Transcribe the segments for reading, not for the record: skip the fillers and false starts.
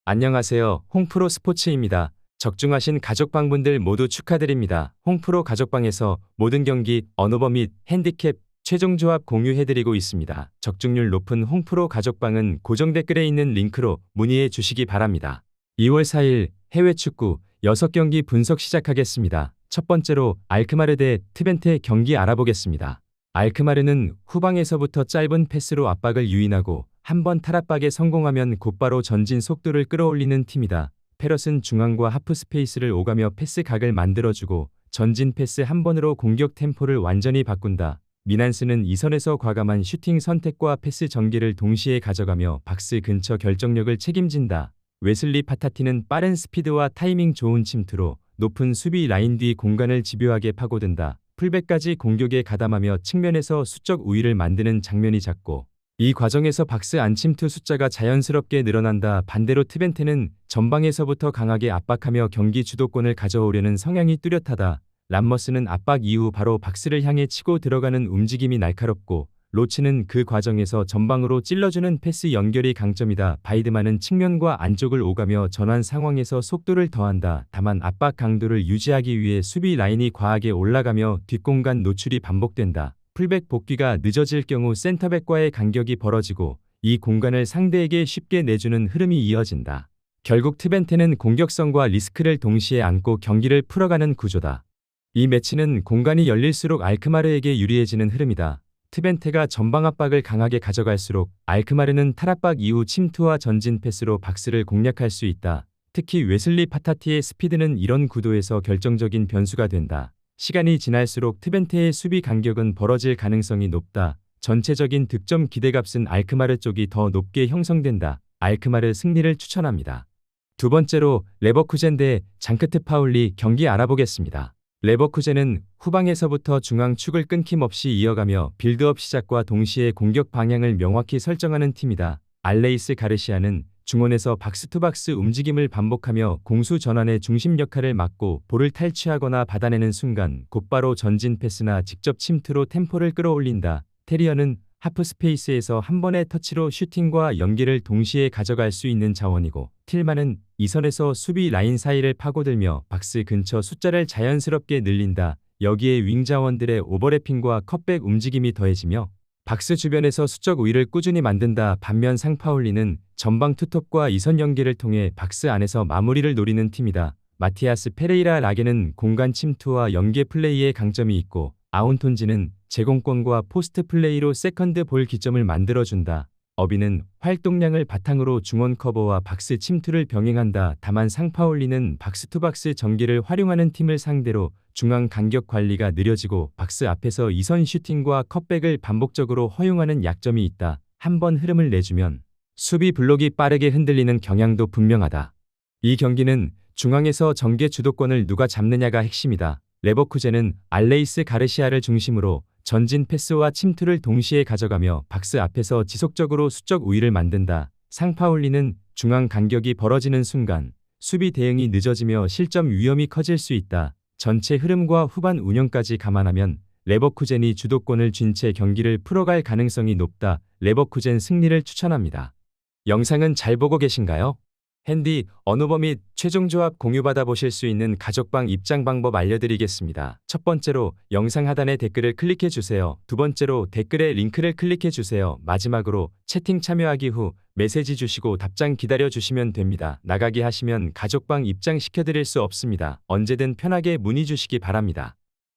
안녕하세요. 홍프로 스포츠입니다. 적중하신 가족방분들 모두 축하드립니다. 홍프로 가족방에서 모든 경기, 언오버 및 핸디캡, 최종 조합 공유해드리고 있습니다. 적중률 높은 홍프로 가족방은 고정 댓글에 있는 링크로 문의해 주시기 바랍니다. 2월 4일 해외 축구 6경기 분석 시작하겠습니다. 첫 번째로 알크마르 대 트벤테 경기 알아보겠습니다. 알크마르는 후방에서부터 짧은 패스로 압박을 유인하고 한번 탈압박에 성공하면 곧바로 전진 속도를 끌어올리는 팀이다. 페럿은 중앙과 하프 스페이스를 오가며 패스 각을 만들어주고 전진 패스 한 번으로 공격 템포를 완전히 바꾼다. 미난스는 이선에서 과감한 슈팅 선택과 패스 전개를 동시에 가져가며 박스 근처 결정력을 책임진다. 웨슬리 파타티는 빠른 스피드와 타이밍 좋은 침투로 높은 수비 라인 뒤 공간을 집요하게 파고든다. 풀백까지 공격에 가담하며 측면에서 수적 우위를 만드는 장면이 잦고 이 과정에서 박스 안 침투 숫자가 자연스럽게 늘어난다. 반대로 트벤테는 전방에서부터 강하게 압박하며 경기 주도권을 가져오려는 성향이 뚜렷하다. 람머스는 압박 이후 바로 박스를 향해 치고 들어가는 움직임이 날카롭고 로치는 그 과정에서 전방으로 찔러주는 패스 연결이 강점이다. 바이드만은 측면과 안쪽을 오가며 전환 상황에서 속도를 더한다. 다만 압박 강도를 유지하기 위해 수비 라인이 과하게 올라가며 뒷공간 노출이 반복된다. 풀백 복귀가 늦어질 경우 센터백과의 간격이 벌어지고 이 공간을 상대에게 쉽게 내주는 흐름이 이어진다. 결국 트벤테는 공격성과 리스크를 동시에 안고 경기를 풀어가는 구조다. 이 매치는 공간이 열릴수록 알크마르에게 유리해지는 흐름이다. 트벤테가 전방 압박을 강하게 가져갈수록 알크마르는 탈압박 이후 침투와 전진 패스로 박스를 공략할 수 있다. 특히 웨슬리 파타티의 스피드는 이런 구도에서 결정적인 변수가 된다. 시간이 지날수록 트벤테의 수비 간격은 벌어질 가능성이 높다. 전체적인 득점 기대값은 알크마르 쪽이 더 높게 형성된다. 알크마르 승리를 추천합니다. 두 번째로 레버쿠젠 대 장크트 파울리 경기 알아보겠습니다. 레버쿠젠은 후방에서부터 중앙 축을 끊김없이 이어가며 빌드업 시작과 동시에 공격 방향을 명확히 설정하는 팀이다. 알레이스 가르시아는 중원에서 박스투박스 움직임을 반복하며 공수 전환의 중심 역할을 맡고 볼을 탈취하거나 받아내는 순간 곧바로 전진 패스나 직접 침투로 템포를 끌어올린다. 테리어는 하프 스페이스에서 한 번의 터치로 슈팅과 연계를 동시에 가져갈 수 있는 자원이고 틸만은 이선에서 수비 라인 사이를 파고들며 박스 근처 숫자를 자연스럽게 늘린다. 여기에 윙 자원들의 오버래핑과 컷백 움직임이 더해지며 박스 주변에서 수적 우위를 꾸준히 만든다. 반면 상파울리는 전방 투톱과 이선 연계를 통해 박스 안에서 마무리를 노리는 팀이다. 마티아스 페레이라 라게는 공간 침투와 연계 플레이에 강점이 있고 아운톤지는 제공권과 포스트 플레이로 세컨드 볼 기점을 만들어준다. 어비는 활동량을 바탕으로 중원 커버와 박스 침투를 병행한다. 다만 상파울리는 박스투박스 전개를 활용하는 팀을 상대로 중앙 간격 관리가 느려지고 박스 앞에서 이선 슈팅과 컷백을 반복적으로 허용하는 약점이 있다. 한번 흐름을 내주면 수비 블록이 빠르게 흔들리는 경향도 분명하다. 이 경기는 중앙에서 전개 주도권을 누가 잡느냐가 핵심이다. 레버쿠젠은 알레이스 가르시아를 중심으로 전진 패스와 침투를 동시에 가져가며 박스 앞에서 지속적으로 수적 우위를 만든다. 상파울리는 중앙 간격이 벌어지는 순간 수비 대응이 늦어지며 실점 위험이 커질 수 있다. 전체 흐름과 후반 운영까지 감안하면 레버쿠젠이 주도권을 쥔 채 경기를 풀어갈 가능성이 높다. 레버쿠젠 승리를 추천합니다. 영상은 잘 보고 계신가요? 핸디, 언오버 및 최종 조합 공유받아 보실 수 있는 가족방 입장 방법 알려드리겠습니다. 첫 번째로 영상 하단에 댓글을 클릭해 주세요. 두 번째로 댓글에 링크를 클릭해 주세요. 마지막으로 채팅 참여하기 후 메시지 주시고 답장 기다려 주시면 됩니다. 나가기 하시면 가족방 입장 시켜드릴 수 없습니다. 언제든 편하게 문의 주시기 바랍니다.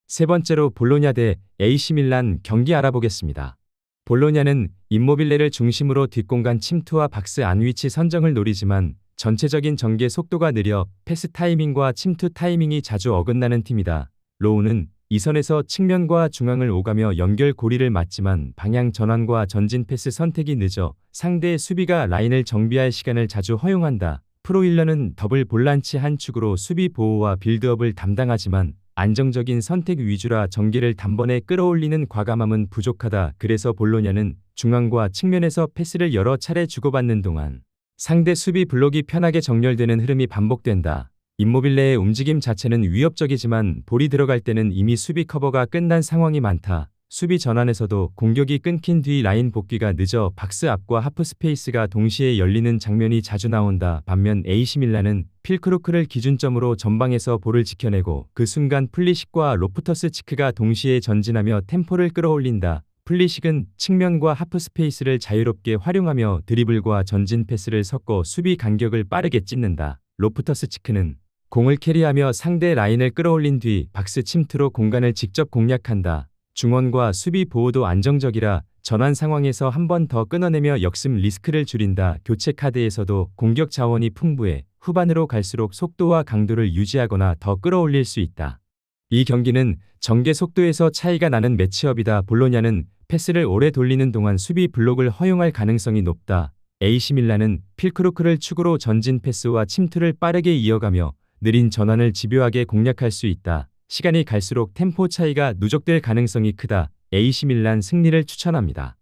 세 번째로 볼로냐 대 AC 밀란 경기 알아보겠습니다. 볼로냐는 임모빌레를 중심으로 뒷공간 침투와 박스 안 위치 선정을 노리지만 전체적인 전개 속도가 느려 패스 타이밍과 침투 타이밍이 자주 어긋나는 팀이다. 로우는 이선에서 측면과 중앙을 오가며 연결 고리를 맞지만 방향 전환과 전진 패스 선택이 늦어 상대의 수비가 라인을 정비할 시간을 자주 허용한다. 프로일러는 더블 볼란치 한 축으로 수비 보호와 빌드업을 담당하지만 안정적인 선택 위주라 전개를 단번에 끌어올리는 과감함은 부족하다. 그래서 볼로냐는 중앙과 측면에서 패스를 여러 차례 주고받는 동안 상대 수비 블록이 편하게 정렬되는 흐름이 반복된다. 임모빌레의 움직임 자체는 위협적이지만 볼이 들어갈 때는 이미 수비 커버가 끝난 상황이 많다. 수비 전환에서도 공격이 끊긴 뒤 라인 복귀가 늦어 박스 앞과 하프 스페이스가 동시에 열리는 장면이 자주 나온다. 반면 AC 밀란은 필크루크를 기준점으로 전방에서 볼을 지켜내고 그 순간 플리식과 로프터스 치크가 동시에 전진하며 템포를 끌어올린다. 플리식은 측면과 하프 스페이스를 자유롭게 활용하며 드리블과 전진 패스를 섞어 수비 간격을 빠르게 찢는다. 로프터스 치크는 공을 캐리하며 상대 라인을 끌어올린 뒤 박스 침투로 공간을 직접 공략한다. 중원과 수비 보호도 안정적이라 전환 상황에서 한 번 더 끊어내며 역습 리스크를 줄인다. 교체 카드에서도 공격 자원이 풍부해 후반으로 갈수록 속도와 강도를 유지하거나 더 끌어올릴 수 있다. 이 경기는 전개 속도에서 차이가 나는 매치업이다. 볼로냐는 패스를 오래 돌리는 동안 수비 블록을 허용할 가능성이 높다. AC 밀란은 필크루크를 축으로 전진 패스와 침투를 빠르게 이어가며 느린 전환을 집요하게 공략할 수 있다. 시간이 갈수록 템포 차이가 누적될 가능성이 크다. AC 밀란 승리를 추천합니다.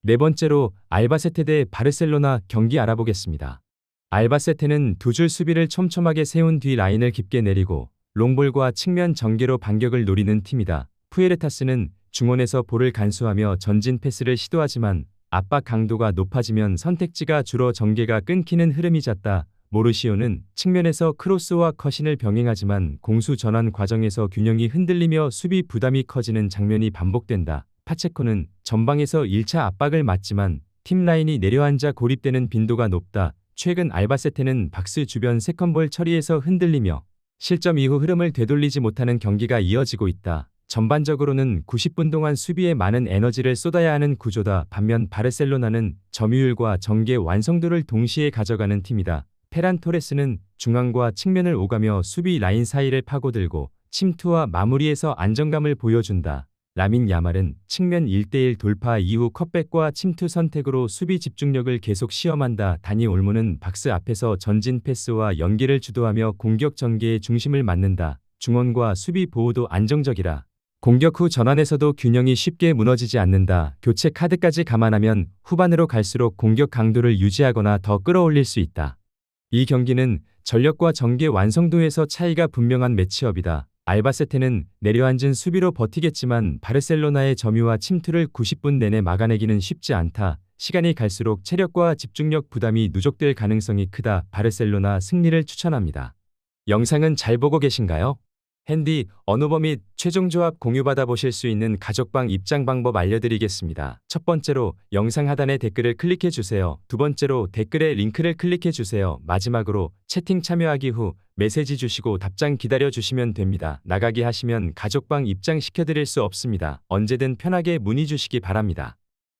네 번째로 알바세테 대 바르셀로나 경기 알아보겠습니다. 알바세테는 두 줄 수비를 촘촘하게 세운 뒤 라인을 깊게 내리고 롱볼과 측면 전개로 반격을 노리는 팀이다. 푸에르타스는 중원에서 볼을 간수하며 전진 패스를 시도하지만 압박 강도가 높아지면 선택지가 줄어 전개가 끊기는 흐름이 잦다. 모르시오는 측면에서 크로스와 컷인을 병행하지만 공수 전환 과정에서 균형이 흔들리며 수비 부담이 커지는 장면이 반복된다. 파체코는 전방에서 1차 압박을 맞지만 팀 라인이 내려앉아 고립되는 빈도가 높다. 최근 알바세테는 박스 주변 세컨볼 처리에서 흔들리며 실점 이후 흐름을 되돌리지 못하는 경기가 이어지고 있다. 전반적으로는 90분 동안 수비에 많은 에너지를 쏟아야 하는 구조다. 반면 바르셀로나는 점유율과 전개 완성도를 동시에 가져가는 팀이다. 페란 토레스는 중앙과 측면을 오가며 수비 라인 사이를 파고들고 침투와 마무리에서 안정감을 보여준다. 라민 야말은 측면 1대1 돌파 이후 컷백과 침투 선택으로 수비 집중력을 계속 시험한다. 다니 올모는 박스 앞에서 전진 패스와 연계를 주도하며 공격 전개의 중심을 맡는다. 중원과 수비 보호도 안정적이라 공격 후 전환에서도 균형이 쉽게 무너지지 않는다. 교체 카드까지 감안하면 후반으로 갈수록 공격 강도를 유지하거나 더 끌어올릴 수 있다. 이 경기는 전력과 전개 완성도에서 차이가 분명한 매치업이다. 알바세테는 내려앉은 수비로 버티겠지만 바르셀로나의 점유와 침투를 90분 내내 막아내기는 쉽지 않다. 시간이 갈수록 체력과 집중력 부담이 누적될 가능성이 크다. 바르셀로나 승리를 추천합니다. 영상은 잘 보고 계신가요? 핸디, 언어버 및 최종 조합 공유받아 보실 수 있는 가족방 입장 방법 알려드리겠습니다. 첫 번째로 영상 하단에 댓글을 클릭해 주세요. 두 번째로 댓글에 링크를 클릭해 주세요. 마지막으로 채팅 참여하기 후 메시지 주시고 답장 기다려 주시면 됩니다. 나가기 하시면 가족방 입장 시켜드릴 수 없습니다. 언제든 편하게 문의 주시기 바랍니다.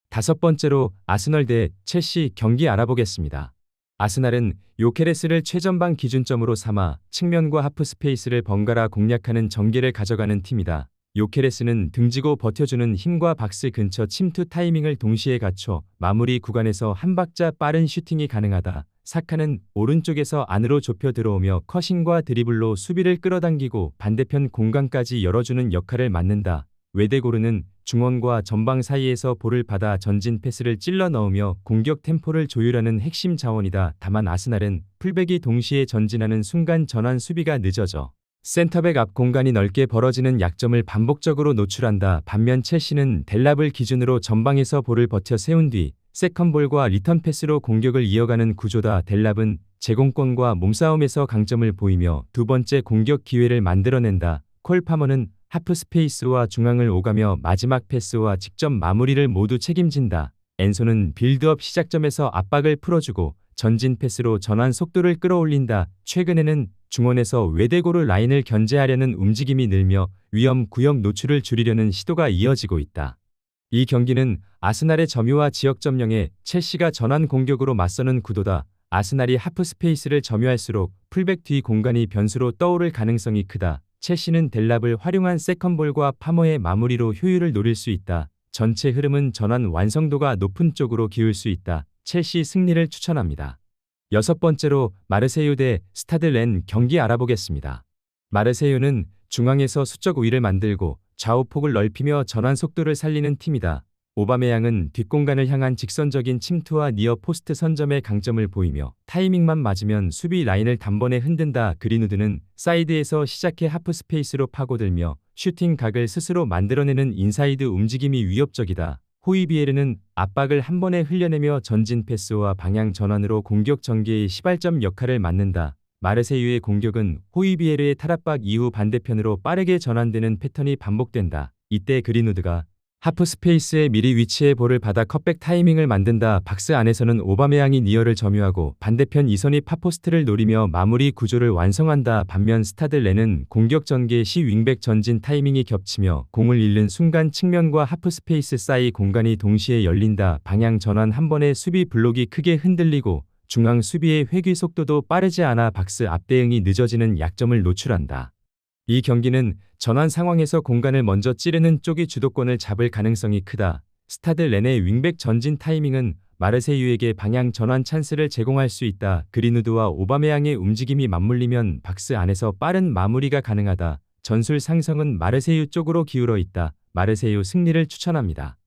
다섯 번째로 아스널 대 첼시 경기 알아보겠습니다. 아스날은 요케레스를 최전방 기준점으로 삼아 측면과 하프 스페이스를 번갈아 공략하는 전개를 가져가는 팀이다. 요케레스는 등지고 버텨주는 힘과 박스 근처 침투 타이밍을 동시에 갖춰 마무리 구간에서 한 박자 빠른 슈팅이 가능하다. 사카는 오른쪽에서 안으로 좁혀 들어오며 커싱과 드리블로 수비를 끌어당기고 반대편 공간까지 열어주는 역할을 맡는다. 웨데고르는 중원과 전방 사이에서 볼을 받아 전진 패스를 찔러 넣으며 공격 템포를 조율하는 핵심 자원이다. 다만 아스날은 풀백이 동시에 전진하는 순간 전환 수비가 늦어져 센터백 앞 공간이 넓게 벌어지는 약점을 반복적으로 노출한다. 반면 첼시는 델랍을 기준으로 전방에서 볼을 버텨 세운 뒤 세컨볼과 리턴 패스로 공격을 이어가는 구조다. 델랍은 제공권과 몸싸움에서 강점을 보이며 두 번째 공격 기회를 만들어낸다. 콜 파머는 하프 스페이스와 중앙을 오가며 마지막 패스와 직접 마무리를 모두 책임진다. 엔소는 빌드업 시작점에서 압박을 풀어주고 전진 패스로 전환 속도를 끌어올린다. 최근에는 중원에서 웨데고르 라인을 견제하려는 움직임이 늘며 위험 구역 노출을 줄이려는 시도가 이어지고 있다. 이 경기는 아스날의 점유와 지역 점령에 첼시가 전환 공격으로 맞서는 구도다. 아스날이 하프 스페이스를 점유할수록 풀백 뒤 공간이 변수로 떠오를 가능성이 크다. 첼시는 델랍을 활용한 세컨볼과 파머의 마무리로 효율을 노릴 수 있다. 전체 흐름은 전환 완성도가 높은 쪽으로 기울 수 있다. 첼시 승리를 추천합니다. 여섯 번째로 마르세유 대 스타드 렌 경기 알아보겠습니다. 마르세유는 중앙에서 수적 우위를 만들고 좌우폭을 넓히며 전환 속도를 살리는 팀이다. 오바메양은 뒷공간을 향한 직선적인 침투와 니어 포스트 선점의 강점을 보이며 타이밍만 맞으면 수비 라인을 단번에 흔든다. 그린우드는 사이드에서 시작해 하프 스페이스로 파고들며 슈팅 각을 스스로 만들어내는 인사이드 움직임이 위협적이다. 호이비에르는 압박을 한 번에 흘려내며 전진 패스와 방향 전환으로 공격 전개의 시발점 역할을 맡는다. 마르세유의 공격은 호이비에르의 탈압박 이후 반대편으로 빠르게 전환되는 패턴이 반복된다. 이때 그린우드가 하프 스페이스에 미리 위치해 볼을 받아 컷백 타이밍을 만든다. 박스 안에서는 오바메양이 니어를 점유하고 반대편 이선이 파포스트를 노리며 마무리 구조를 완성한다. 반면 스타드 렌은 공격 전개 시 윙백 전진 타이밍이 겹치며 공을 잃는 순간 측면과 하프 스페이스 사이 공간이 동시에 열린다. 방향 전환 한 번에 수비 블록이 크게 흔들리고 중앙 수비의 회귀 속도도 빠르지 않아 박스 앞 대응이 늦어지는 약점을 노출한다. 이 경기는 전환 상황에서 공간을 먼저 찌르는 쪽이 주도권을 잡을 가능성이 크다. 스타드 렌의 윙백 전진 타이밍은 마르세유에게 방향 전환 찬스를 제공할 수 있다. 그린우드와 오바메양의 움직임이 맞물리면 박스 안에서 빠른 마무리가 가능하다. 전술 상성은 마르세유 쪽으로 기울어 있다. 마르세유 승리를 추천합니다.